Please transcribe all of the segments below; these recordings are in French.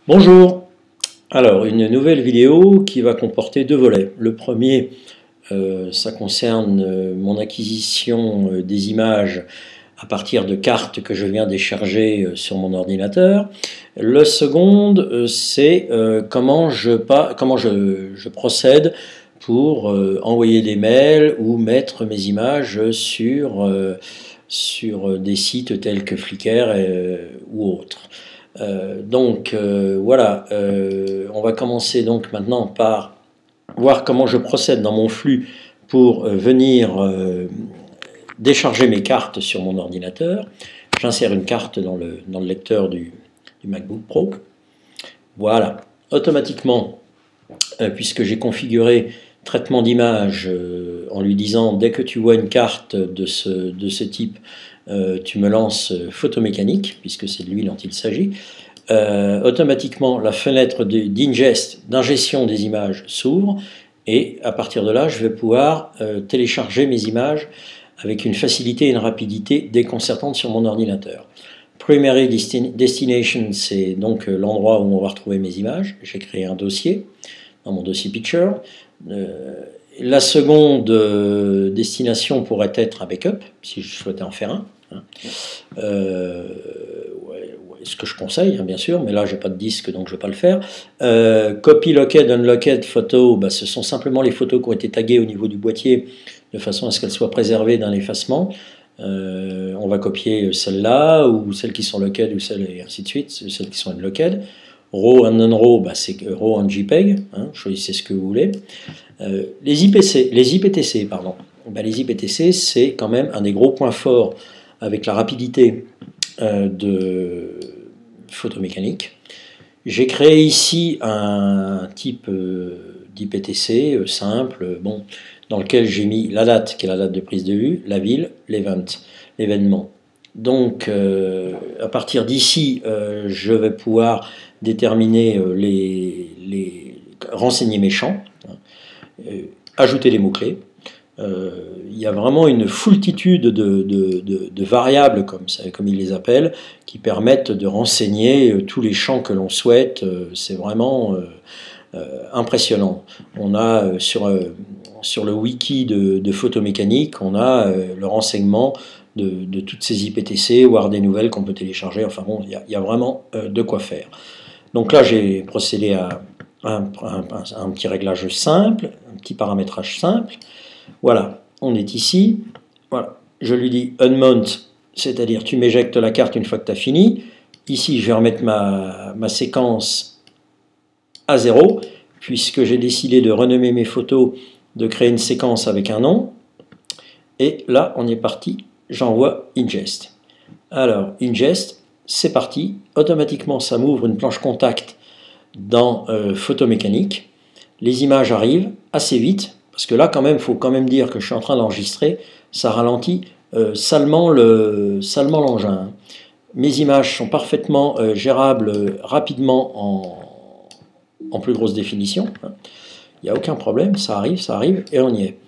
Bonjour, alors une nouvelle vidéo qui va comporter deux volets. Le premier, ça concerne mon acquisition des images à partir de cartes que je viens décharger sur mon ordinateur. Le second, c'est comment je procède pour envoyer des mails ou mettre mes images sur des sites tels que Flickr ou autres. Voilà, on va commencer donc maintenant par voir comment je procède dans mon flux pour venir décharger mes cartes sur mon ordinateur. J'insère une carte dans le lecteur du MacBook Pro. Voilà, automatiquement, puisque j'ai configuré traitement d'image en lui disant dès que tu vois une carte de ce type, tu me lances photomécanique, puisque c'est de lui dont il s'agit. Automatiquement, la fenêtre d'ingestion des images s'ouvre et à partir de là, je vais pouvoir télécharger mes images avec une facilité et une rapidité déconcertantes sur mon ordinateur. Primary Destination, c'est donc l'endroit où on va retrouver mes images. J'ai créé un dossier dans mon dossier Picture. La seconde destination pourrait être un backup, si je souhaitais en faire un. Ce que je conseille, bien sûr, mais là, j'ai pas de disque, donc je vais pas le faire. Copy Locked, Unlocked, photo, ce sont simplement les photos qui ont été taguées au niveau du boîtier, de façon à ce qu'elles soient préservées d'un effacement. On va copier celles-là, ou celles qui sont locked, ou celles, et ainsi de suite, celles qui sont unlocked. RAW and non-RAW, c'est RAW and JPEG, choisissez ce que vous voulez. Les IPTC, pardon. Les IPTC, c'est quand même un des gros points forts avec la rapidité de photomécanique. J'ai créé ici un type d'IPTC simple, dans lequel j'ai mis la date, qui est la date de prise de vue, la ville, l'événement. Donc, à partir d'ici, je vais pouvoir déterminer renseigner mes champs, ajouter des mots-clés. Il y a vraiment une foultitude de variables, comme ils les appellent, qui permettent de renseigner tous les champs que l'on souhaite. C'est vraiment impressionnant. On a sur le wiki de photomécanique, on a le renseignement de toutes ces IPTC, voire des nouvelles qu'on peut télécharger. Enfin bon, il y a vraiment de quoi faire. Donc là, j'ai procédé à un petit réglage simple, un petit paramétrage simple. Voilà, on est ici. Voilà, je lui dis unmount, c'est-à-dire tu m'éjectes la carte une fois que tu as fini. Ici, je vais remettre ma séquence à 0, puisque j'ai décidé de renommer mes photos, de créer une séquence avec un nom. Et là, on est parti, j'envoie ingest. Alors, ingest, c'est parti. Automatiquement, ça m'ouvre une planche contact dans photomécanique. Les images arrivent assez vite, parce que là, quand même, il faut quand même dire que je suis en train d'enregistrer. Ça ralentit salement l'engin. Mes images sont parfaitement gérables rapidement en plus grosse définition. Il n'y a aucun problème, ça arrive, et on y est.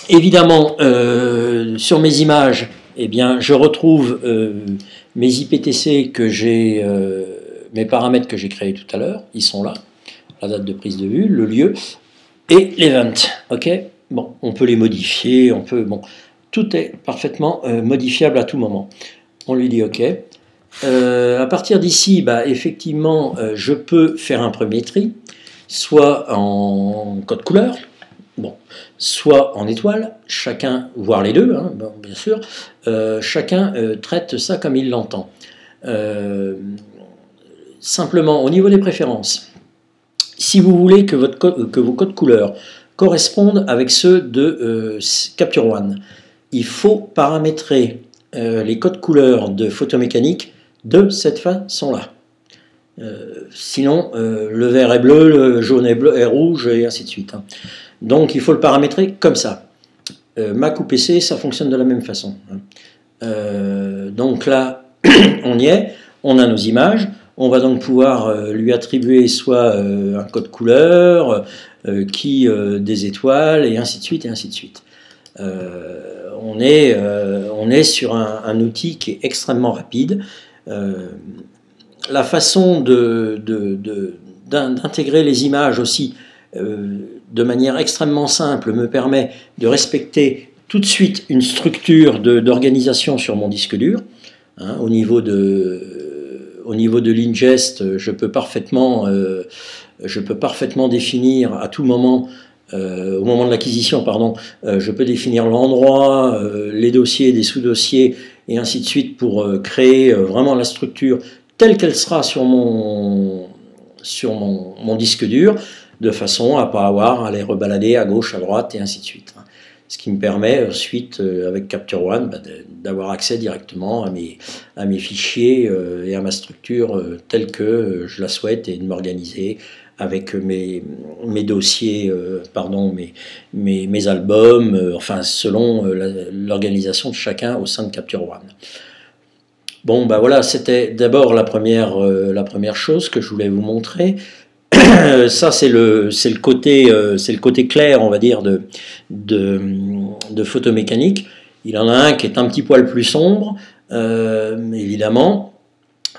Évidemment, sur mes images, eh bien, je retrouve mes IPTC mes paramètres que j'ai créés tout à l'heure. Ils sont là. La date de prise de vue, le lieu et l'event. Ok, bon, on peut les modifier, tout est parfaitement modifiable à tout moment. On lui dit OK. À partir d'ici, effectivement, je peux faire un premier tri, soit en code couleur, soit en étoile, chacun, voire les deux, bien sûr, chacun traite ça comme il l'entend. Simplement, au niveau des préférences, si vous voulez que vos codes couleurs correspondent avec ceux de Capture One, il faut paramétrer les codes couleurs de photomécanique de cette façon-là. Sinon, le vert est bleu, le jaune est rouge, et ainsi de suite. Donc, il faut le paramétrer comme ça. Mac ou PC, ça fonctionne de la même façon. Donc là, on y est, on a nos images. On va donc pouvoir lui attribuer soit un code couleur, des étoiles, et ainsi de suite, et ainsi de suite. On est sur un outil qui est extrêmement rapide. la façon d'intégrer les images aussi de manière extrêmement simple me permet de respecter tout de suite une structure d'organisation sur mon disque dur. Hein, au niveau de l'ingest, je peux parfaitement définir à tout moment, au moment de l'acquisition, pardon, je peux définir l'endroit, les dossiers, des sous-dossiers, et ainsi de suite pour créer vraiment la structure telle qu'elle sera sur mon disque dur, de façon à ne pas avoir à les rebalader à gauche, à droite, et ainsi de suite. Ce qui me permet ensuite, avec Capture One, d'avoir accès directement à mes fichiers et à ma structure telle que je la souhaite, et de m'organiser avec mes dossiers, mes albums, enfin selon l'organisation de chacun au sein de Capture One. Bon, voilà, c'était d'abord la première chose que je voulais vous montrer. Ça, c'est le côté clair, on va dire, de photomécanique. Il en a un qui est un petit poil plus sombre, évidemment,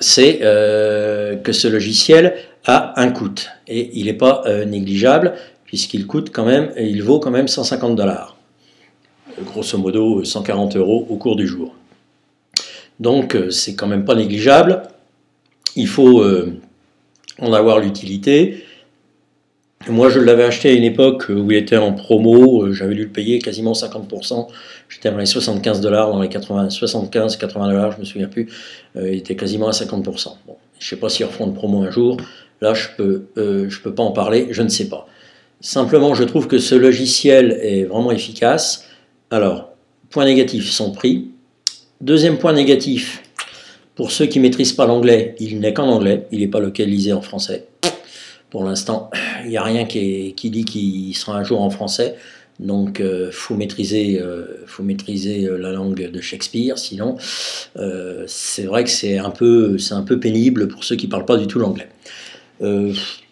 c'est que ce logiciel a un coût. Et il n'est pas négligeable, puisqu'il coûte quand même, et il vaut quand même 150 $. Grosso modo, 140 € au cours du jour. Donc, c'est quand même pas négligeable. Il faut en avoir l'utilité. Moi, je l'avais acheté à une époque où il était en promo, j'avais dû le payer quasiment 50%, j'étais dans les 75 $, dans les 75, 80 $, je me souviens plus, il était quasiment à 50%. Bon, je ne sais pas s'ils refont de promo un jour, là je peux pas en parler, je ne sais pas. Simplement, je trouve que ce logiciel est vraiment efficace. Alors, point négatif, son prix. Deuxième point négatif, pour ceux qui ne maîtrisent pas l'anglais, il n'est qu'en anglais, il n'est pas localisé en français. Pour l'instant, il n'y a rien qui dit qu'il sera un jour en français, donc faut maîtriser la langue de Shakespeare, sinon c'est vrai que c'est un peu pénible pour ceux qui ne parlent pas du tout l'anglais.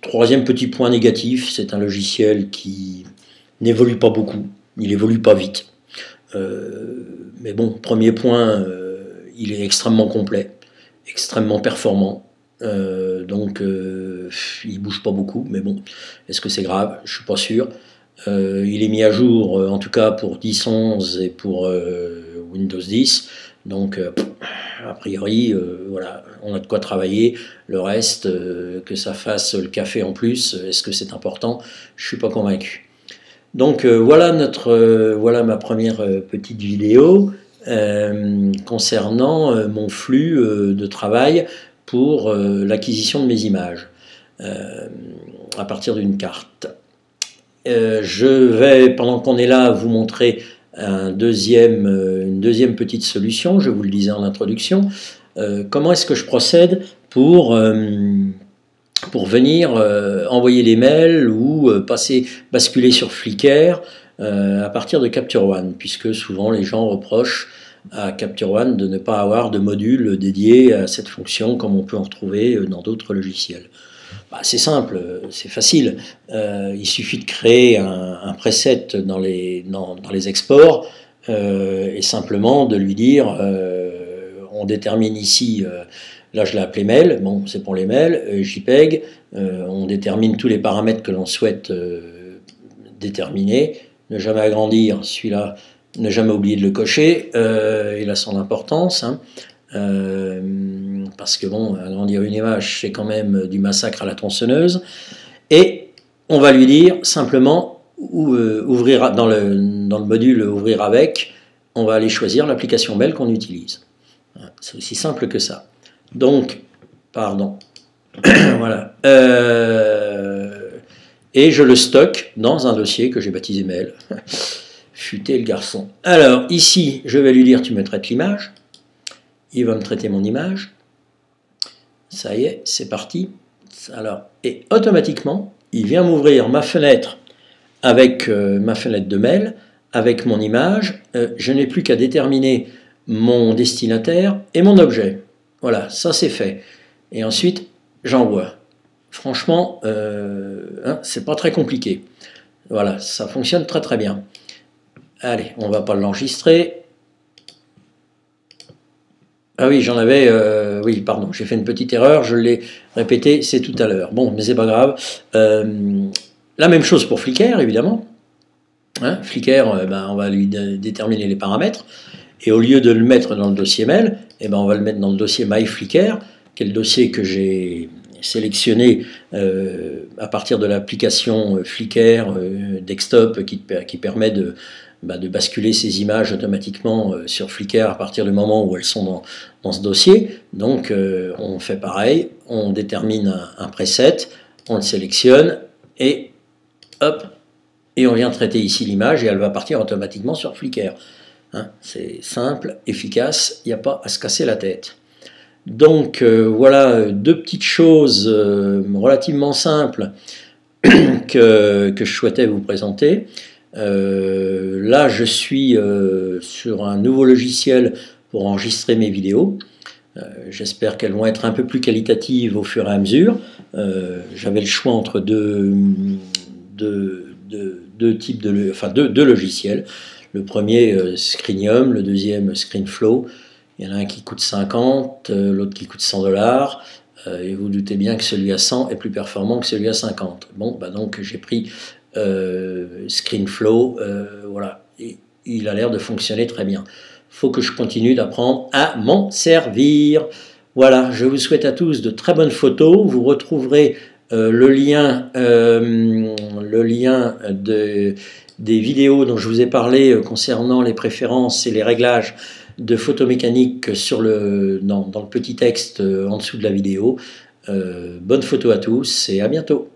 Troisième petit point négatif, c'est un logiciel qui n'évolue pas beaucoup, il n'évolue pas vite. Mais bon, premier point, il est extrêmement complet, extrêmement performant. Donc il bouge pas beaucoup, mais bon, est-ce que c'est grave? Je suis pas sûr. Il est mis à jour, en tout cas pour 10.11 et pour Windows 10, donc a priori, voilà, on a de quoi travailler. Le reste, que ça fasse le café en plus, est-ce que c'est important? Je suis pas convaincu. Donc voilà ma première petite vidéo concernant mon flux de travail pour l'acquisition de mes images à partir d'une carte. Je vais, pendant qu'on est là, vous montrer une deuxième petite solution, je vous le disais en introduction. Comment est-ce que je procède pour venir envoyer des mails ou basculer sur Flickr à partir de Capture One, puisque souvent les gens reprochent à Capture One de ne pas avoir de module dédié à cette fonction comme on peut en retrouver dans d'autres logiciels. C'est simple, c'est facile, il suffit de créer un preset dans les exports et simplement de lui dire on détermine ici, là je l'ai appelé mail, bon c'est pour les mails, JPEG, on détermine tous les paramètres que l'on souhaite déterminer, ne jamais agrandir, celui-là ne jamais oublier de le cocher, il a son importance, hein. Parce que bon, agrandir une image, c'est quand même du massacre à la tronçonneuse. Et on va lui dire simplement ouvrir dans le module ouvrir avec, on va aller choisir l'application mail qu'on utilise. C'est aussi simple que ça. Donc, pardon, voilà. Et je le stocke dans un dossier que j'ai baptisé mail. Futé le garçon. Alors ici, je vais lui dire tu me traites l'image. Il va me traiter mon image. Ça y est, c'est parti. Alors, et automatiquement, il vient m'ouvrir ma fenêtre avec ma fenêtre de mail, avec mon image. Je n'ai plus qu'à déterminer mon destinataire et mon objet. Voilà, ça c'est fait. Et ensuite, j'envoie. Franchement, c'est pas très compliqué. Voilà, ça fonctionne très très bien. Allez, on ne va pas l'enregistrer. Ah oui, j'en avais, oui, pardon, j'ai fait une petite erreur, je l'ai répété, c'est tout à l'heure. Bon, mais c'est pas grave. La même chose pour Flickr, évidemment. Hein, Flickr, ben, on va lui déterminer les paramètres, et au lieu de le mettre dans le dossier mail, eh ben, on va le mettre dans le dossier MyFlickr, qui est le dossier que j'ai sélectionné à partir de l'application Flickr desktop qui permet de basculer ces images automatiquement sur Flickr à partir du moment où elles sont dans ce dossier. Donc on fait pareil, on détermine un preset, on le sélectionne et hop, et on vient traiter ici l'image et elle va partir automatiquement sur Flickr. Hein, c'est simple, efficace, il n'y a pas à se casser la tête. Donc voilà deux petites choses relativement simples que je souhaitais vous présenter. Là, je suis sur un nouveau logiciel pour enregistrer mes vidéos. J'espère qu'elles vont être un peu plus qualitatives au fur et à mesure. J'avais le choix entre deux logiciels. Le premier, Screenium, le deuxième, ScreenFlow. Il y en a un qui coûte 50, l'autre qui coûte 100 $. Et vous doutez bien que celui à 100 est plus performant que celui à 50. Bon, bah donc j'ai pris ScreenFlow, voilà. Et il a l'air de fonctionner très bien. Il faut que je continue d'apprendre à m'en servir. Voilà, je vous souhaite à tous de très bonnes photos. Vous retrouverez le lien des vidéos dont je vous ai parlé concernant les préférences et les réglages de photomécanique dans le petit texte en dessous de la vidéo. Bonne photo à tous et à bientôt.